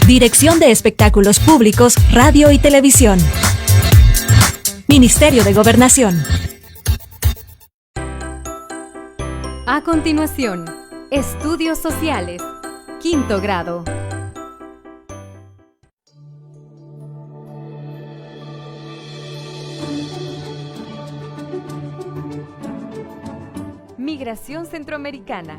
Dirección de Espectáculos Públicos, Radio y Televisión. Ministerio de Gobernación. A continuación, Estudios Sociales, quinto grado. Migración Centroamericana.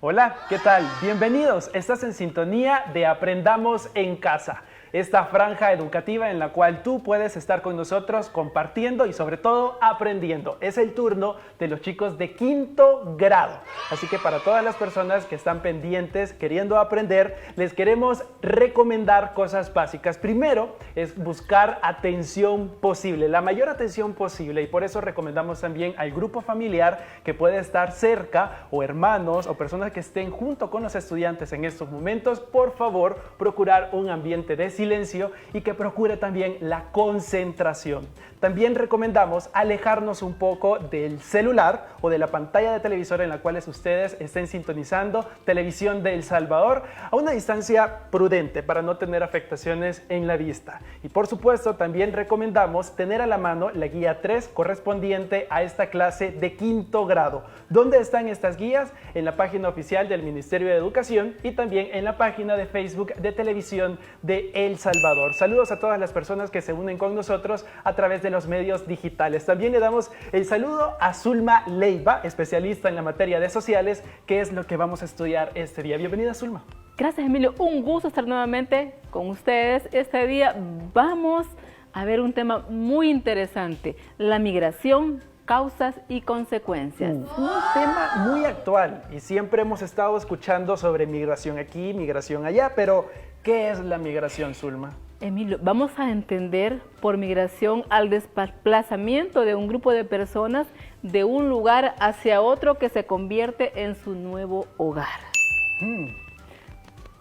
Hola, ¿qué tal? Bienvenidos. Estás en sintonía de Aprendamos en Casa, esta franja educativa en la cual tú puedes estar con nosotros compartiendo y sobre todo aprendiendo. Es el turno de los chicos de quinto grado. Así que para todas las personas que están pendientes, queriendo aprender, les queremos recomendar cosas básicas. Primero es buscar atención posible, la mayor atención posible, y por eso recomendamos también al grupo familiar que puede estar cerca, o hermanos o personas que estén junto con los estudiantes en estos momentos. Por favor, procurar un ambiente de silencio y que procure también la concentración. También recomendamos alejarnos un poco del celular o de la pantalla de televisor en la cual ustedes estén sintonizando Televisión de El Salvador a una distancia prudente para no tener afectaciones en la vista. Y por supuesto también recomendamos tener a la mano la guía 3 correspondiente a esta clase de quinto grado. ¿Dónde están estas guías? En la página oficial del Ministerio de Educación y también en la página de Facebook de Televisión de El Salvador. Saludos a todas las personas que se unen con nosotros a través de los medios digitales. También le damos el saludo a Zulma Leiva, especialista en la materia de sociales, que es lo que vamos a estudiar este día. Bienvenida, Zulma. Gracias, Emilio. Un gusto estar nuevamente con ustedes. Este día vamos a ver un tema muy interesante, la migración, causas y consecuencias. Un tema muy actual y siempre hemos estado escuchando sobre migración aquí, migración allá, pero ¿qué es la migración, Zulma? Emilio, vamos a entender por migración al desplazamiento de un grupo de personas de un lugar hacia otro que se convierte en su nuevo hogar.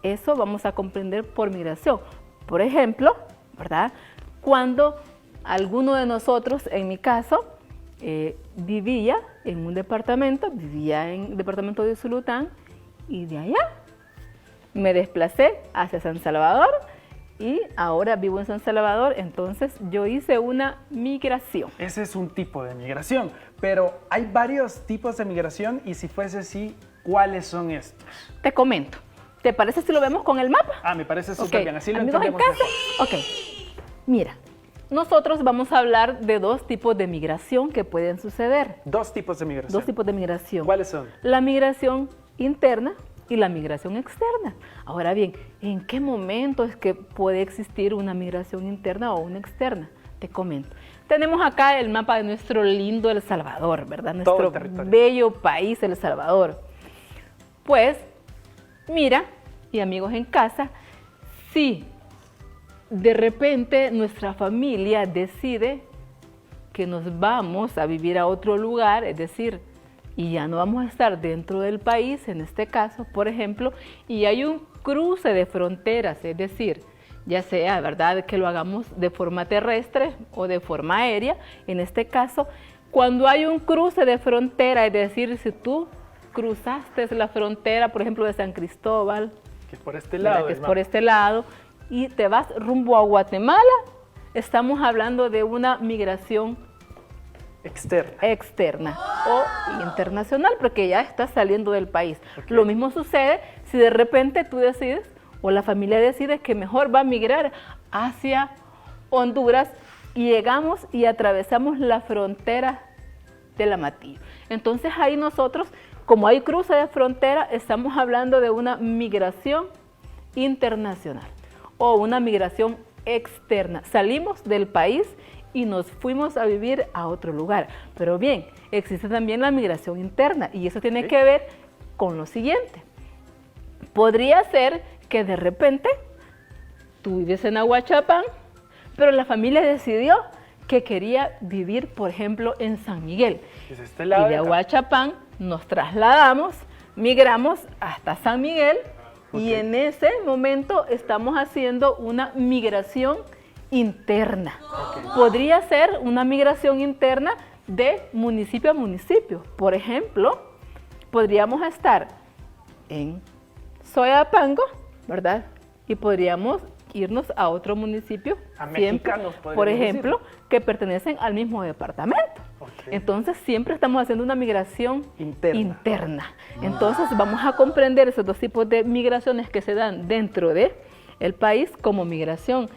Eso vamos a comprender por migración. Por ejemplo, ¿verdad? Cuando alguno de nosotros, en mi caso, vivía en un departamento, vivía en el departamento de Usulután, y de allá me desplacé hacia San Salvador y ahora vivo en San Salvador. Entonces yo hice una migración. Ese es un tipo de migración, pero hay varios tipos de migración, y si fuese así, ¿cuáles son estos? Te comento. ¿Te parece si lo vemos con el mapa? Me parece súper bien, así lo Amigos en entendemos. casa. Ok, mira, nosotros vamos a hablar de dos tipos de migración que pueden suceder. Dos tipos de migración. Dos tipos de migración. ¿Cuáles son? La migración interna y la migración externa. Ahora bien, ¿en qué momento es que puede existir una migración interna o una externa? Te comento. Tenemos acá el mapa de nuestro lindo El Salvador, ¿verdad? Nuestro bello país, El Salvador. Pues, mira, y amigos en casa, si de repente nuestra familia decide que nos vamos a vivir a otro lugar, es decir, y ya no vamos a estar dentro del país, en este caso, por ejemplo, y hay un cruce de fronteras, es decir, ya sea, ¿verdad?, que lo hagamos de forma terrestre o de forma aérea. En este caso, cuando hay un cruce de frontera, es decir, si tú cruzaste la frontera, por ejemplo, de San Cristóbal, que es por este lado, que es por este lado, y te vas rumbo a Guatemala, estamos hablando de una migración externa o internacional, porque ya estás saliendo del país. Okay. Lo mismo sucede si de repente tú decides, o la familia decide, que mejor va a migrar hacia Honduras, y llegamos y atravesamos la frontera del Amatillo. Entonces ahí nosotros, como hay cruce de frontera, estamos hablando de una migración internacional o una migración externa. Salimos del país y nos fuimos a vivir a otro lugar. Pero bien, existe también la migración interna, y eso tiene que ver con lo siguiente. Podría ser que de repente tú vives en Aguachapán, pero la familia decidió que quería vivir, por ejemplo, en San Miguel. Es este lado y de Aguachapán nos trasladamos, migramos hasta San Miguel, y en ese momento estamos haciendo una migración interna. Podría ser una migración interna de municipio a municipio. Por ejemplo, podríamos estar en Soyapango, ¿verdad? Y podríamos irnos a otro municipio, A siempre, mexicanos, por podríamos ejemplo, que pertenecen al mismo departamento. Ok. Entonces siempre estamos haciendo una migración Interna. interna. Entonces vamos a comprender esos dos tipos de migraciones que se dan dentro de el país como migración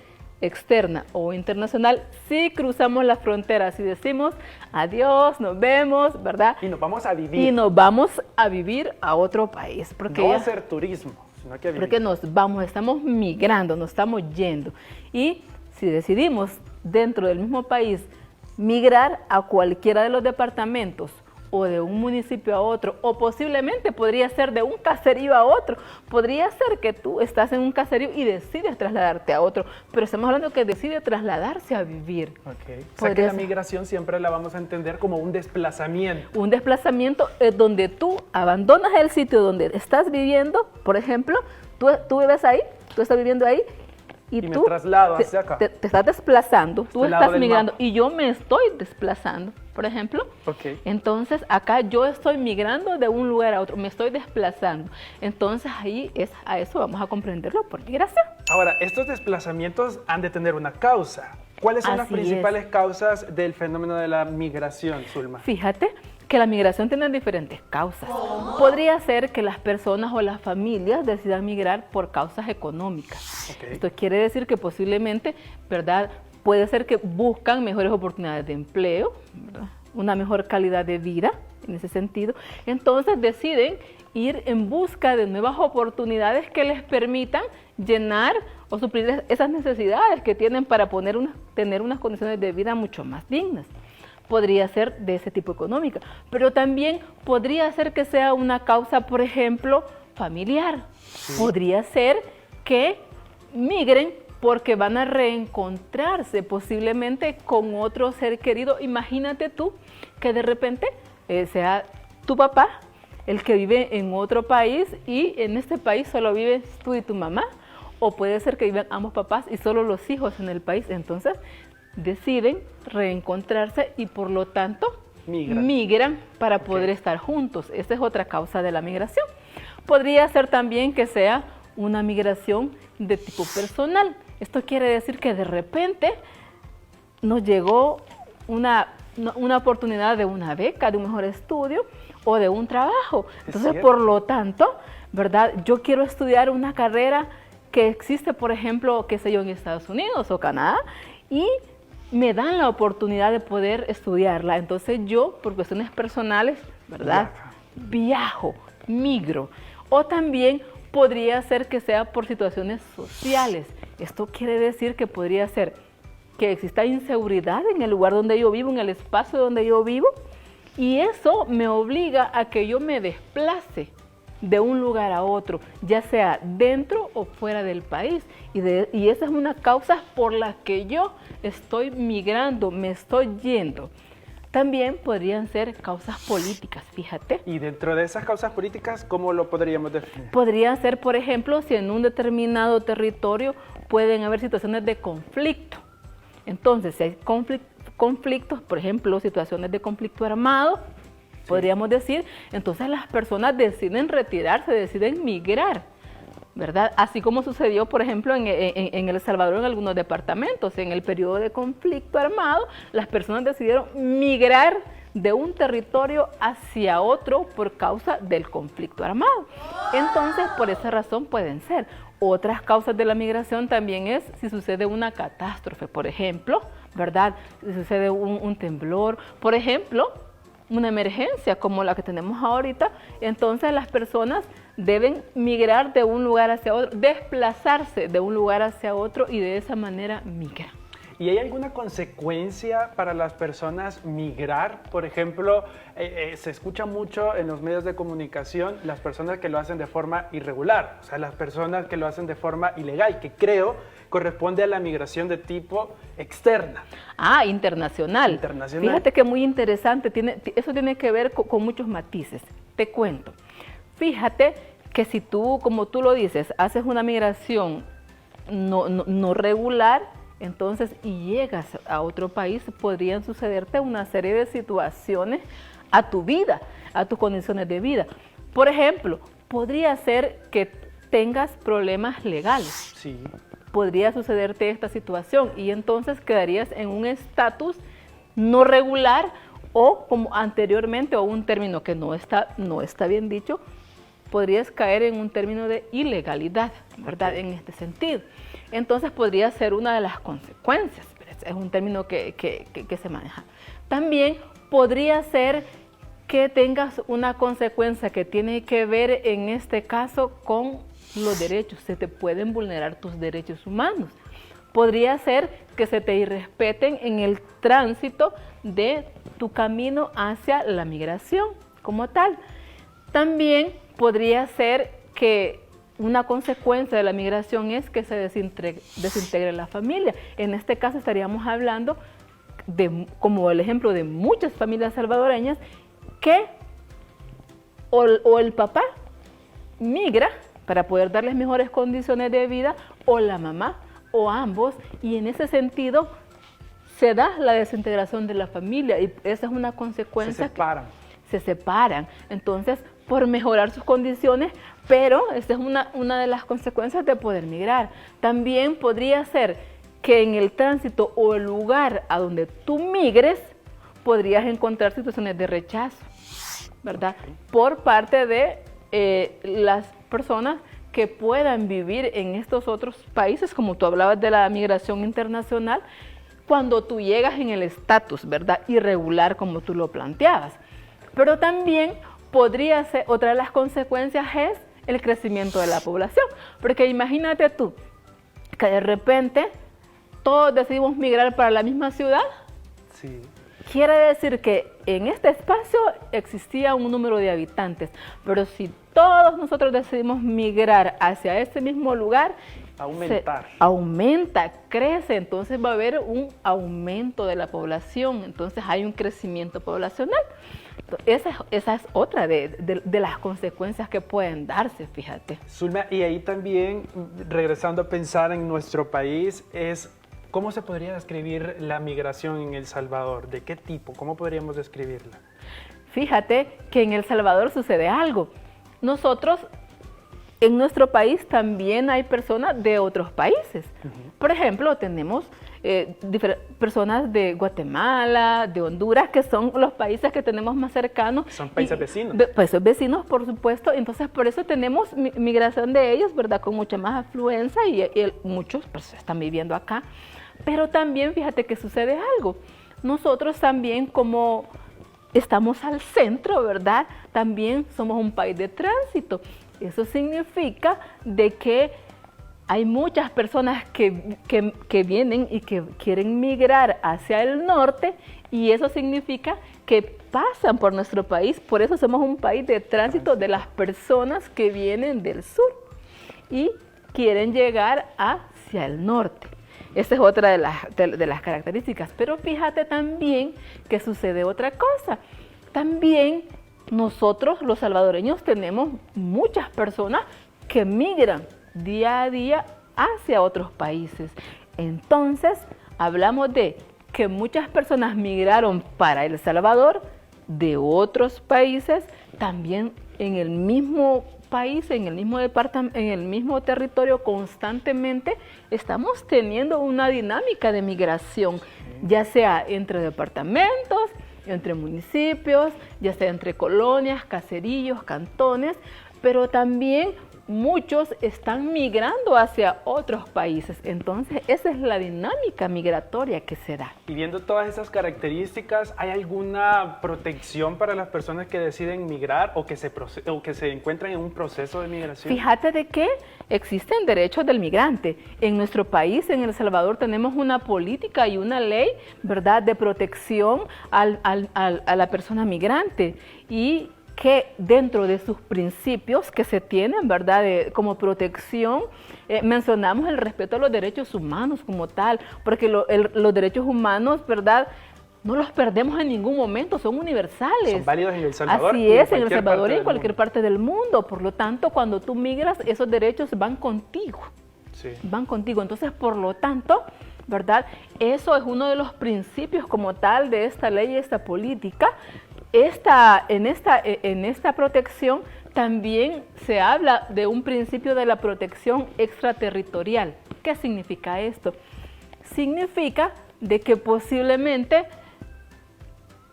externa o internacional si cruzamos las fronteras y decimos adiós, nos vemos, ¿verdad? Y nos vamos a vivir. Y nos vamos a vivir a otro país. Porque No ya- hacer turismo, sino que a vivir. porque nos vamos, estamos migrando, nos estamos yendo. Y si decidimos dentro del mismo país migrar a cualquiera de los departamentos o de un municipio a otro, o posiblemente podría ser de un caserío a otro, podría ser que tú estás en un caserío y decides trasladarte a otro, pero estamos hablando que decide trasladarse a vivir. Ok. O sea que Podría la ser. migración siempre la vamos a entender como un desplazamiento. Un desplazamiento es donde tú abandonas el sitio donde estás viviendo, por ejemplo, tú vives ahí, tú estás viviendo ahí y me tú traslado hacia acá. te estás desplazando, tú Al lado estás del migrando mapa. y yo me estoy desplazando, por ejemplo. Ok. Entonces acá yo estoy migrando de un lugar a otro, me estoy desplazando. Entonces ahí a eso vamos a comprenderlo por migración. Ahora, estos desplazamientos han de tener una causa. ¿Cuáles son las Así principales causas del fenómeno de la migración, Zulma? Fíjate que la migración tiene diferentes causas. Podría ser que las personas o las familias decidan migrar por causas económicas. Ok. Esto quiere decir que posiblemente, ¿verdad? Puede ser que buscan mejores oportunidades de empleo, ¿verdad? Una mejor calidad de vida en ese sentido. Entonces deciden ir en busca de nuevas oportunidades que les permitan llenar o suplir esas necesidades que tienen para tener unas condiciones de vida mucho más dignas. Podría ser de ese tipo económica, pero también podría ser que sea una causa, por ejemplo, familiar. Podría ser que migren porque van a reencontrarse posiblemente con otro ser querido. Imagínate tú que de repente sea tu papá el que vive en otro país y en este país solo vives tú y tu mamá, o puede ser que vivan ambos papás y solo los hijos en el país. Entonces deciden reencontrarse y por lo tanto migran para poder estar juntos. Esa es otra causa de la migración. Podría ser también que sea una migración de tipo personal. Esto quiere decir que de repente nos llegó una oportunidad de una beca, de un mejor estudio o de un trabajo. Entonces, por lo tanto, ¿verdad? Yo quiero estudiar una carrera que existe, por ejemplo, qué sé yo, en Estados Unidos o Canadá, y me dan la oportunidad de poder estudiarla. Entonces yo, por cuestiones personales, ¿verdad? Viajo, migro. O también podría ser que sea por situaciones sociales. Esto quiere decir que podría ser que exista inseguridad en el lugar donde yo vivo, en el espacio donde yo vivo, y eso me obliga a que yo me desplace de un lugar a otro, ya sea dentro o fuera del país. Y esa es una causa por la que yo estoy migrando, me estoy yendo. También podrían ser causas políticas, fíjate. Y dentro de esas causas políticas, ¿cómo lo podríamos definir? Podría ser, por ejemplo, si en un determinado territorio pueden haber situaciones de conflicto. Entonces, si hay conflictos, por ejemplo, situaciones de conflicto armado, podríamos decir, entonces las personas deciden retirarse, deciden migrar, ¿verdad? Así como sucedió, por ejemplo, en El Salvador, en algunos departamentos, en el periodo de conflicto armado, las personas decidieron migrar de un territorio hacia otro por causa del conflicto armado. Entonces, por esa razón pueden ser. Otras causas de la migración también es si sucede una catástrofe, por ejemplo, ¿verdad? Si sucede un temblor, por ejemplo, una emergencia como la que tenemos ahorita, entonces las personas deben migrar de un lugar hacia otro, desplazarse de un lugar hacia otro y de esa manera migran. ¿Y hay alguna consecuencia para las personas migrar? Por ejemplo, se escucha mucho en los medios de comunicación las personas que lo hacen de forma irregular, o sea, las personas que lo hacen de forma ilegal, que creo corresponde a la migración de tipo externa. Ah, internacional. Internacional. Fíjate que muy interesante, eso tiene que ver con muchos matices. Te cuento. Fíjate que si tú, como tú lo dices, haces una migración no regular, entonces, y llegas a otro país, podrían sucederte una serie de situaciones a tu vida, a tus condiciones de vida. Por ejemplo, podría ser que tengas problemas legales. Sí. Podría sucederte esta situación y entonces quedarías en un estatus no regular o como anteriormente, o un término que no está bien dicho, podrías caer en un término de ilegalidad, ¿verdad? En este sentido. Entonces podría ser una de las consecuencias, es un término que se maneja. También podría ser que tengas una consecuencia que tiene que ver en este caso con los derechos, se te pueden vulnerar tus derechos humanos. Podría ser que se te irrespeten en el tránsito de tu camino hacia la migración como tal. También podría ser que una consecuencia de la migración es que se desintegre la familia. En este caso estaríamos hablando como el ejemplo de muchas familias salvadoreñas que o el papá migra para poder darles mejores condiciones de vida, o la mamá, o ambos, y en ese sentido se da la desintegración de la familia y esa es una consecuencia. Se separan. Entonces, por mejorar sus condiciones, pero esa es una de las consecuencias de poder migrar. También podría ser que en el tránsito o el lugar a donde tú migres, podrías encontrar situaciones de rechazo, ¿verdad? Por parte de las personas que puedan vivir en estos otros países, como tú hablabas de la migración internacional, cuando tú llegas en el estatus, ¿verdad? Irregular, como tú lo planteabas. Pero también podría ser, otra de las consecuencias es el crecimiento de la población, porque imagínate tú, que de repente todos decidimos migrar para la misma ciudad. Sí. Quiere decir que en este espacio existía un número de habitantes, pero si todos nosotros decidimos migrar hacia ese mismo lugar, aumenta, crece, entonces va a haber un aumento de la población, entonces hay un crecimiento poblacional. Esa es otra de las consecuencias que pueden darse, fíjate. Zulma, y ahí también, regresando a pensar en nuestro país, ¿cómo se podría describir la migración en El Salvador? ¿De qué tipo? ¿Cómo podríamos describirla? Fíjate que en El Salvador sucede algo. Nosotros, en nuestro país también hay personas de otros países. Por ejemplo, tenemos personas de Guatemala, de Honduras, que son los países que tenemos más cercanos. Son países vecinos. Países vecinos, por supuesto. Entonces, por eso tenemos migración de ellos, ¿verdad? Con mucha más afluencia y muchos pues, están viviendo acá. Pero también, fíjate que sucede algo. Nosotros también, como estamos al centro, ¿verdad? También somos un país de tránsito. Eso significa de que hay muchas personas que vienen y que quieren migrar hacia el norte y eso significa que pasan por nuestro país. Por eso somos un país de tránsito de las personas que vienen del sur y quieren llegar hacia el norte. Esa es otra de las características. Pero fíjate también que sucede otra cosa. También nosotros, los salvadoreños, tenemos muchas personas que migran día a día hacia otros países. Entonces, hablamos de que muchas personas migraron para El Salvador de otros países, también en el mismo país, en el mismo departamento, en el mismo territorio, constantemente estamos teniendo una dinámica de migración, ya sea entre departamentos, entre municipios, ya sea entre colonias, caseríos, cantones, pero también muchos están migrando hacia otros países. Entonces, esa es la dinámica migratoria que se da. Y viendo todas esas características, ¿hay alguna protección para las personas que deciden migrar o que se encuentran en un proceso de migración? Fíjate de que existen derechos del migrante. En nuestro país, en El Salvador, tenemos una política y una ley, ¿verdad?, de protección a la persona migrante y que dentro de sus principios que se tienen, ¿verdad?, como protección, mencionamos el respeto a los derechos humanos como tal, porque los derechos humanos, ¿verdad?, no los perdemos en ningún momento, son universales. Son válidos en El Salvador. Así es, en El Salvador y en cualquier parte del mundo. Por lo tanto, cuando tú migras, esos derechos van contigo. Sí. Van contigo. Entonces, por lo tanto, ¿verdad?, eso es uno de los principios como tal de esta ley y esta política. En esta protección también se habla de un principio de la protección extraterritorial. ¿Qué significa esto? Significa de que posiblemente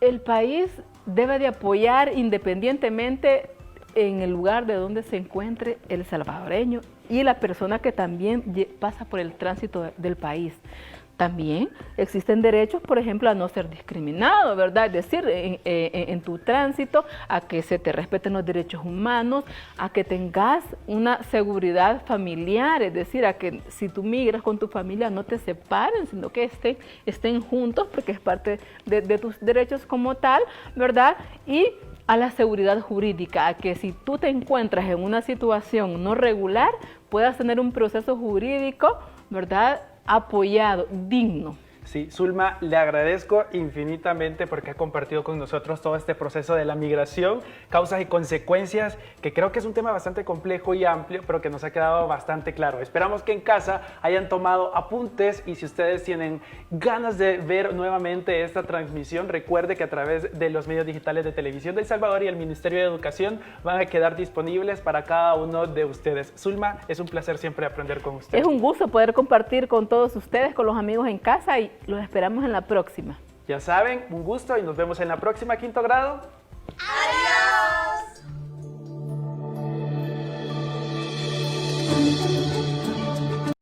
el país debe de apoyar independientemente en el lugar de donde se encuentre el salvadoreño y la persona que también pasa por el tránsito del país. También existen derechos, por ejemplo, a no ser discriminado, ¿verdad? Es decir, en tu tránsito, a que se te respeten los derechos humanos, a que tengas una seguridad familiar, es decir, a que si tú migras con tu familia no te separen, sino que estén juntos, porque es parte de tus derechos como tal, ¿verdad? Y a la seguridad jurídica, a que si tú te encuentras en una situación no regular, puedas tener un proceso jurídico, ¿verdad?, apoyado, digno. Sí, Zulma, le agradezco infinitamente porque ha compartido con nosotros todo este proceso de la migración, causas y consecuencias, que creo que es un tema bastante complejo y amplio, pero que nos ha quedado bastante claro. Esperamos que en casa hayan tomado apuntes y si ustedes tienen ganas de ver nuevamente esta transmisión, recuerde que a través de los medios digitales de Televisión de El Salvador y el Ministerio de Educación van a quedar disponibles para cada uno de ustedes. Zulma, es un placer siempre aprender con ustedes. Es un gusto poder compartir con todos ustedes, con los amigos en casa, y los esperamos en la próxima. Ya saben, un gusto y nos vemos en la próxima, quinto grado. ¡Adiós!